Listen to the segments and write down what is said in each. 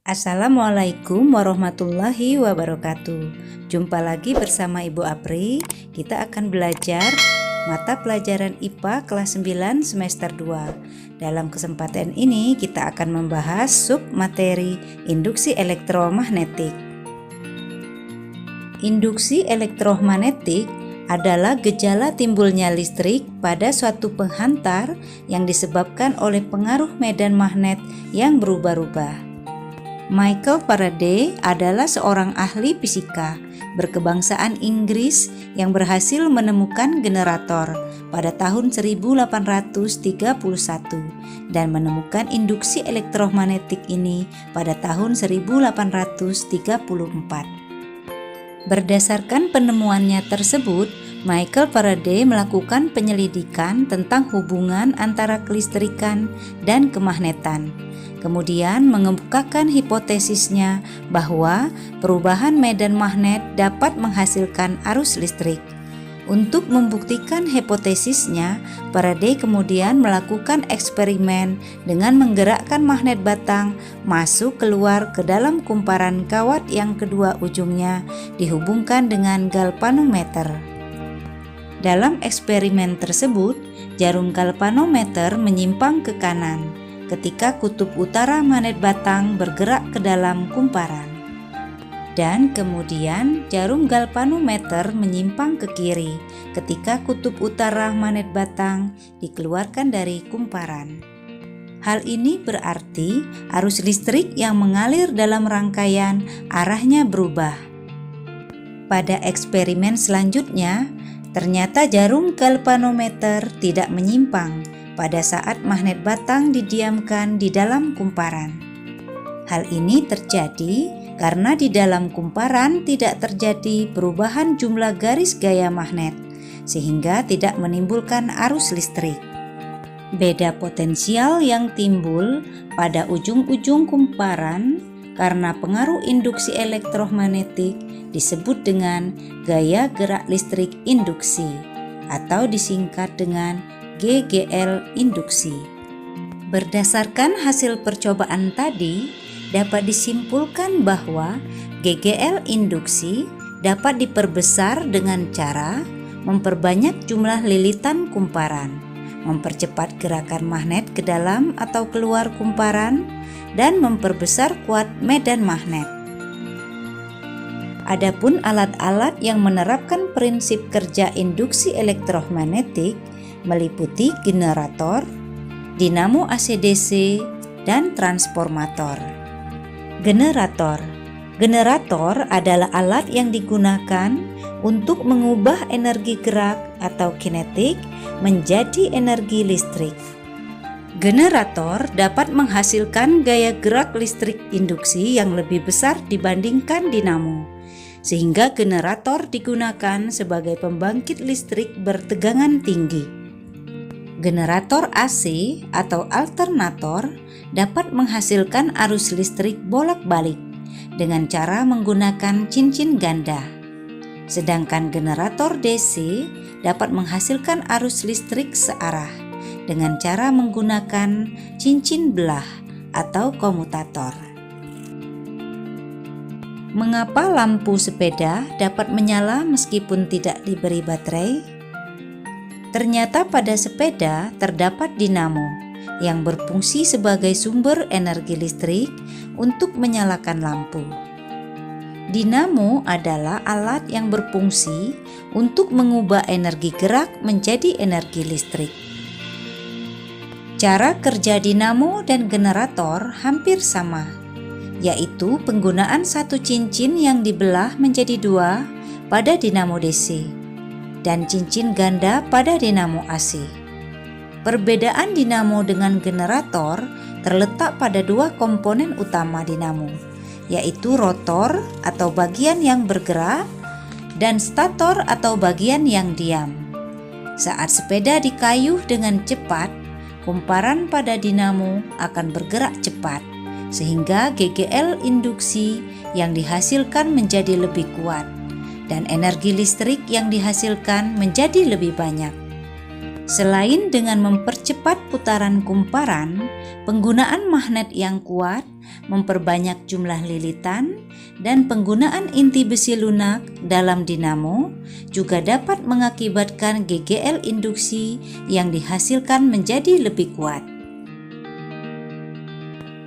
Assalamualaikum warahmatullahi wabarakatuh. Jumpa lagi bersama Ibu Apri. Kita akan belajar mata pelajaran IPA kelas 9 semester 2. Dalam kesempatan ini kita akan membahas sub materi induksi elektromagnetik. Induksi elektromagnetik adalah gejala timbulnya listrik pada suatu penghantar yang disebabkan oleh pengaruh medan magnet yang berubah-ubah. Michael Faraday adalah seorang ahli fisika berkebangsaan Inggris yang berhasil menemukan generator pada tahun 1831 dan menemukan induksi elektromagnetik ini pada tahun 1834. Berdasarkan penemuannya tersebut, Michael Faraday melakukan penyelidikan tentang hubungan antara kelistrikan dan kemagnetan. Kemudian mengemukakan hipotesisnya bahwa perubahan medan magnet dapat menghasilkan arus listrik. Untuk membuktikan hipotesisnya, Faraday kemudian melakukan eksperimen dengan menggerakkan magnet batang masuk keluar ke dalam kumparan kawat yang kedua ujungnya dihubungkan dengan galvanometer. Dalam eksperimen tersebut, jarum galvanometer menyimpang ke kanan ketika kutub utara magnet batang bergerak ke dalam kumparan. Dan kemudian jarum galvanometer menyimpang ke kiri ketika kutub utara magnet batang dikeluarkan dari kumparan. Hal ini berarti arus listrik yang mengalir dalam rangkaian arahnya berubah. Pada eksperimen selanjutnya, ternyata jarum galvanometer tidak menyimpang pada saat magnet batang didiamkan di dalam kumparan. Hal ini terjadi karena di dalam kumparan tidak terjadi perubahan jumlah garis gaya magnet, sehingga tidak menimbulkan arus listrik. Beda potensial yang timbul pada ujung-ujung kumparan karena pengaruh induksi elektromagnetik disebut dengan gaya gerak listrik induksi atau disingkat dengan GGL induksi. Berdasarkan hasil percobaan tadi, dapat disimpulkan bahwa GGL induksi dapat diperbesar dengan cara memperbanyak jumlah lilitan kumparan, mempercepat gerakan magnet ke dalam atau keluar kumparan, dan memperbesar kuat medan magnet. Adapun alat-alat yang menerapkan prinsip kerja induksi elektromagnetik meliputi generator, dinamo AC/DC, dan transformator. Generator adalah alat yang digunakan untuk mengubah energi gerak atau kinetik menjadi energi listrik. Generator dapat menghasilkan gaya gerak listrik induksi yang lebih besar dibandingkan dinamo, sehingga generator digunakan sebagai pembangkit listrik bertegangan tinggi. Generator AC atau alternator dapat menghasilkan arus listrik bolak-balik dengan cara menggunakan cincin ganda. Sedangkan generator DC dapat menghasilkan arus listrik searah dengan cara menggunakan cincin belah atau komutator. Mengapa lampu sepeda dapat menyala meskipun tidak diberi baterai? Ternyata pada sepeda terdapat dinamo yang berfungsi sebagai sumber energi listrik untuk menyalakan lampu. Dinamo adalah alat yang berfungsi untuk mengubah energi gerak menjadi energi listrik. Cara kerja dinamo dan generator hampir sama, yaitu penggunaan satu cincin yang dibelah menjadi dua pada dinamo DC dan cincin ganda pada dinamo AC. Perbedaan dinamo dengan generator terletak pada dua komponen utama dinamo, yaitu rotor atau bagian yang bergerak dan stator atau bagian yang diam. Saat sepeda dikayuh dengan cepat, kumparan pada dinamo akan bergerak cepat, sehingga GGL induksi yang dihasilkan menjadi lebih kuat dan energi listrik yang dihasilkan menjadi lebih banyak. Selain dengan mempercepat putaran kumparan, penggunaan magnet yang kuat, memperbanyak jumlah lilitan, dan penggunaan inti besi lunak dalam dinamo juga dapat mengakibatkan GGL induksi yang dihasilkan menjadi lebih kuat.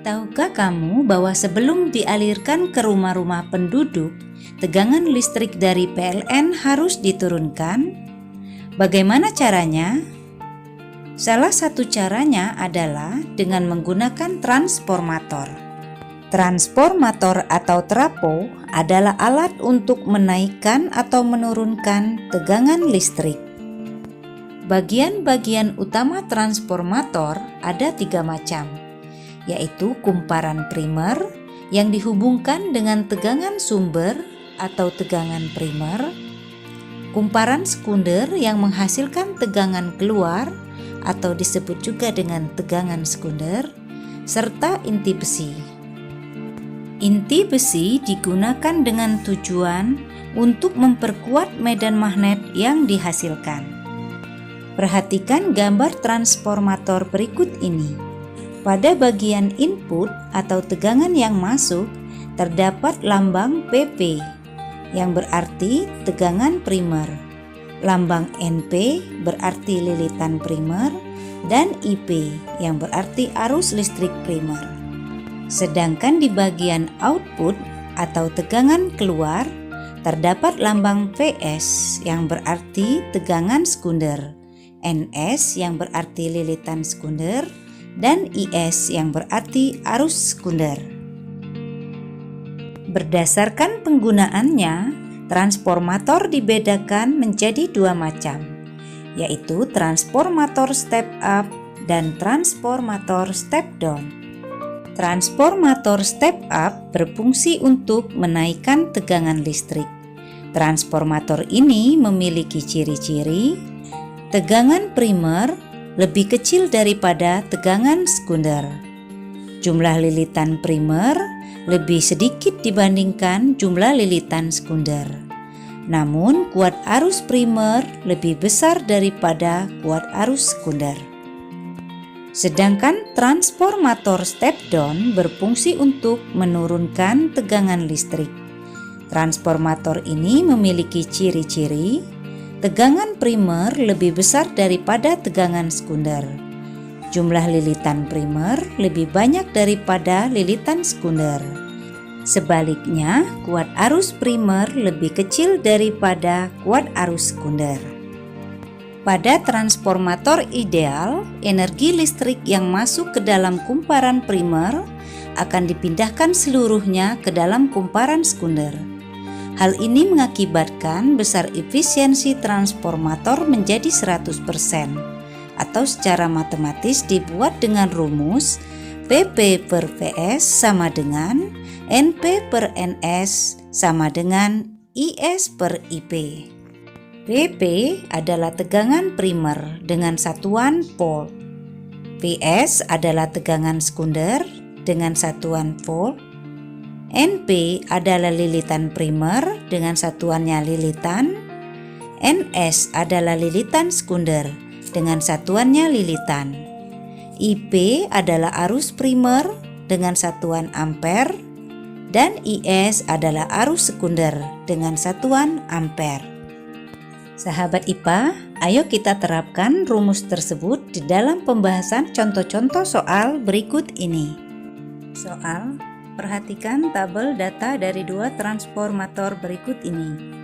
Tahukah kamu bahwa sebelum dialirkan ke rumah-rumah penduduk, tegangan listrik dari PLN harus diturunkan? Bagaimana caranya? Salah satu caranya adalah dengan menggunakan transformator. Transformator atau trapo adalah alat untuk menaikkan atau menurunkan tegangan listrik. Bagian-bagian utama transformator ada 3 macam, yaitu kumparan primer yang dihubungkan dengan tegangan sumber atau tegangan primer, kumparan sekunder yang menghasilkan tegangan keluar atau disebut juga dengan tegangan sekunder, serta inti besi. Inti besi digunakan dengan tujuan untuk memperkuat medan magnet yang dihasilkan. Perhatikan gambar transformator berikut ini. Pada bagian input atau tegangan yang masuk terdapat lambang PP yang berarti tegangan primer, lambang NP berarti lilitan primer, dan IP yang berarti arus listrik primer. Sedangkan di bagian output atau tegangan keluar terdapat lambang PS yang berarti tegangan sekunder, NS yang berarti lilitan sekunder, dan IS yang berarti arus sekunder. Berdasarkan penggunaannya, transformator dibedakan menjadi 2 macam, yaitu transformator step up dan transformator step down. Transformator step up berfungsi untuk menaikkan tegangan listrik. Transformator ini memiliki ciri-ciri tegangan primer lebih kecil daripada tegangan sekunder. Jumlah lilitan primer lebih sedikit dibandingkan jumlah lilitan sekunder. Namun kuat arus primer lebih besar daripada kuat arus sekunder. Sedangkan transformator step down berfungsi untuk menurunkan tegangan listrik. Transformator ini memiliki ciri-ciri tegangan primer lebih besar daripada tegangan sekunder. Jumlah lilitan primer lebih banyak daripada lilitan sekunder. Sebaliknya, kuat arus primer lebih kecil daripada kuat arus sekunder. Pada transformator ideal, energi listrik yang masuk ke dalam kumparan primer akan dipindahkan seluruhnya ke dalam kumparan sekunder. Hal ini mengakibatkan besar efisiensi transformator menjadi 100%. Atau secara matematis dibuat dengan rumus PP per PS sama dengan NP per NS sama dengan IS per IP. PP adalah tegangan primer dengan satuan volt. PS adalah tegangan sekunder dengan satuan volt. NP adalah lilitan primer dengan satuannya lilitan. NS adalah lilitan sekunder dengan satuannya lilitan. IP adalah arus primer dengan satuan ampere, dan IS adalah arus sekunder dengan satuan ampere. Sahabat IPA, ayo kita terapkan rumus tersebut di dalam pembahasan contoh-contoh soal berikut ini. Soal, perhatikan tabel data dari 2 transformator berikut ini.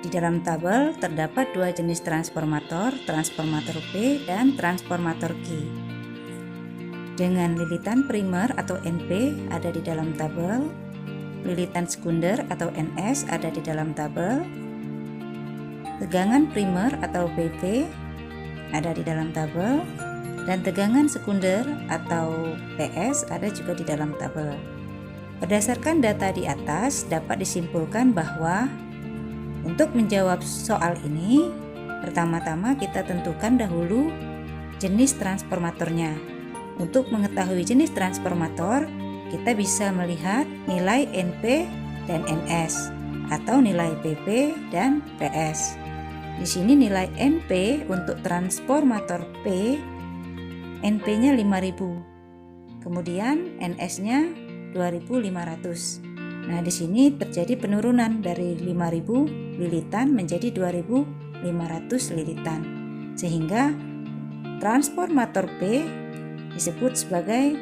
Di dalam tabel terdapat 2 jenis transformator, transformator P dan transformator Q. Dengan lilitan primer atau NP ada di dalam tabel, lilitan sekunder atau NS ada di dalam tabel, tegangan primer atau PP ada di dalam tabel, dan tegangan sekunder atau PS ada juga di dalam tabel. Berdasarkan data di atas dapat disimpulkan bahwa untuk menjawab soal ini, pertama-tama kita tentukan dahulu jenis transformatornya. Untuk mengetahui jenis transformator, kita bisa melihat nilai NP dan NS atau nilai PP dan PS. Di sini nilai NP untuk transformator P, NP-nya 5000. Kemudian NS-nya 2500. Nah, di sini terjadi penurunan dari 5000 lilitan menjadi 2500 lilitan. Sehingga transformator P disebut sebagai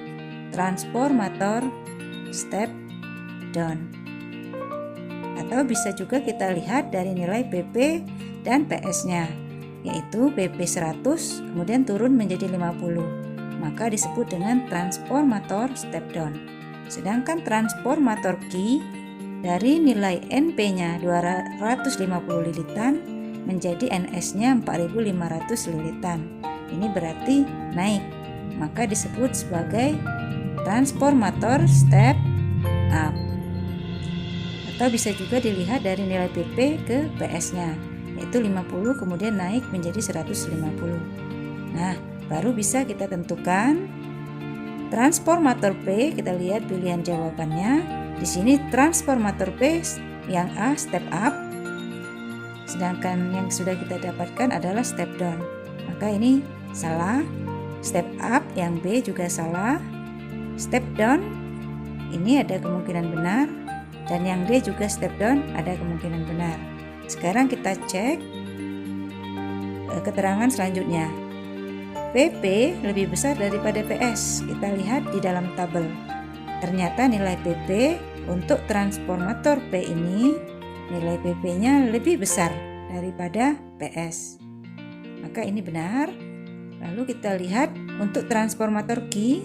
transformator step down. Atau bisa juga kita lihat dari nilai PP dan PS-nya, yaitu PP 100 kemudian turun menjadi 50, maka disebut dengan transformator step down. Sedangkan transformator Q dari nilai NP-nya 250 lilitan menjadi NS-nya 4500 lilitan. Ini berarti naik, maka disebut sebagai transformator step up. Atau bisa juga dilihat dari nilai PP ke PS-nya, yaitu 50 kemudian naik menjadi 150. Nah, baru bisa kita tentukan transformator P. Kita lihat pilihan jawabannya. Di sini transformator P yang A step up, sedangkan yang sudah kita dapatkan adalah step down. Maka ini salah. Step up yang B juga salah. Step down ini ada kemungkinan benar, dan yang D juga step down ada kemungkinan benar. Sekarang kita cek keterangan selanjutnya. PP lebih besar daripada PS. Kita lihat di dalam tabel. Ternyata nilai PP untuk transformator P ini, nilai PP-nya lebih besar daripada PS. Maka ini benar. Lalu kita lihat untuk transformator Q.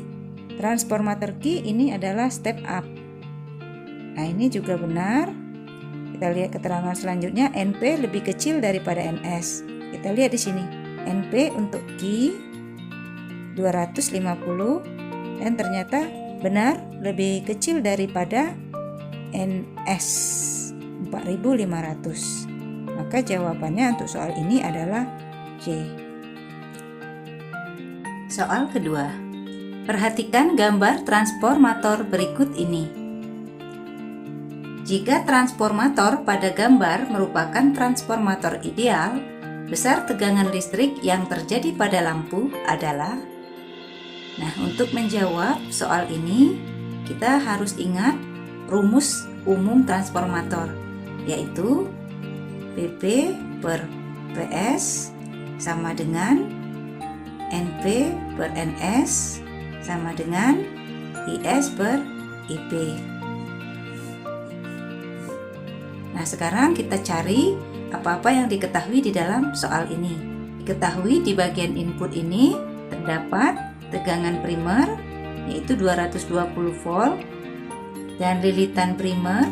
Transformator Q ini adalah step up. Nah, ini juga benar. Kita lihat keterangan selanjutnya, NP lebih kecil daripada NS. Kita lihat di sini. NP untuk Q 250 dan ternyata benar lebih kecil daripada NS 4500. Maka jawabannya untuk soal ini adalah C. Soal kedua. Perhatikan gambar transformator berikut ini. Jika transformator pada gambar merupakan transformator ideal, besar tegangan listrik yang terjadi pada lampu adalah. Nah, untuk menjawab soal ini, kita harus ingat rumus umum transformator, yaitu PP per PS sama dengan NP per NS sama dengan IS per IP. Nah, sekarang kita cari apa-apa yang diketahui di dalam soal ini. Diketahui di bagian input ini terdapat tegangan primer yaitu 220 volt dan lilitan primer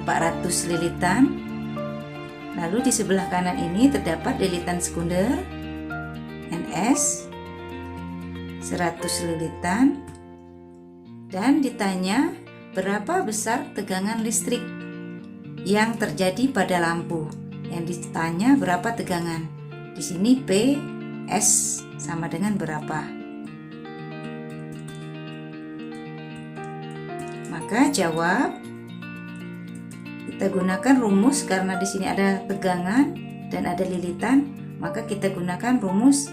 400 lilitan. Lalu di sebelah kanan ini terdapat lilitan sekunder NS 100 lilitan, dan ditanya berapa besar tegangan listrik yang terjadi pada lampu. Yang ditanya berapa tegangan. Di sini P, S sama dengan berapa? Maka jawab, kita gunakan rumus karena di sini ada tegangan dan ada lilitan, maka kita gunakan rumus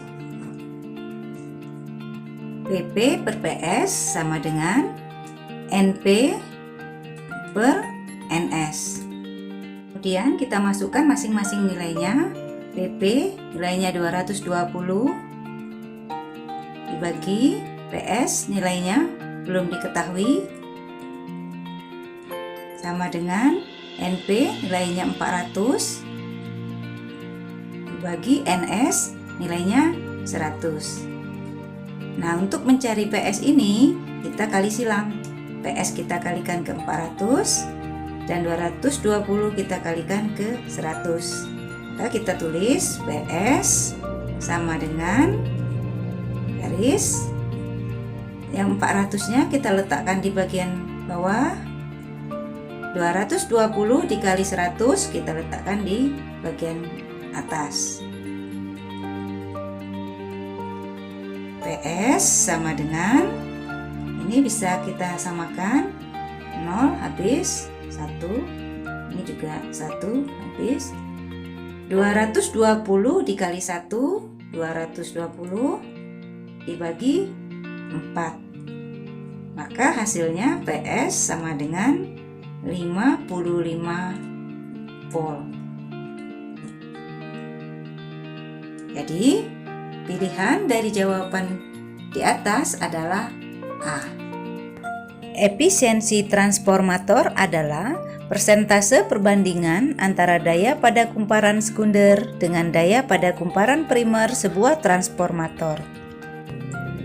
PP per PS sama dengan NP per NS. Kemudian kita masukkan masing-masing nilainya. PP nilainya 220 dibagi PS nilainya belum diketahui sama dengan NP nilainya 400 dibagi NS nilainya 100. Nah, untuk mencari PS ini kita kali silang. PS kita kalikan ke 400 dan 220 kita kalikan ke 100. Maka kita tulis PS sama dengan garis yang 400-nya kita letakkan di bagian bawah, 220 dikali 100 kita letakkan di bagian atas. PS sama dengan, ini bisa kita samakan 0 habis 1, Ini juga 1 habis. 220 dikali 1, 220 dibagi 4. Maka hasilnya PS sama dengan 55 volt. Jadi, pilihan dari jawaban di atas adalah A. Efisiensi transformator adalah persentase perbandingan antara daya pada kumparan sekunder dengan daya pada kumparan primer sebuah transformator.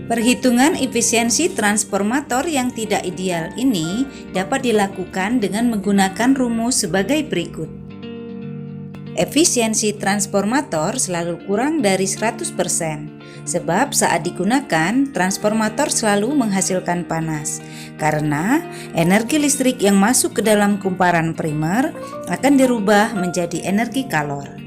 Perhitungan efisiensi transformator yang tidak ideal ini dapat dilakukan dengan menggunakan rumus sebagai berikut. Efisiensi transformator selalu kurang dari 100%, sebab saat digunakan, transformator selalu menghasilkan panas, karena energi listrik yang masuk ke dalam kumparan primer akan dirubah menjadi energi kalor.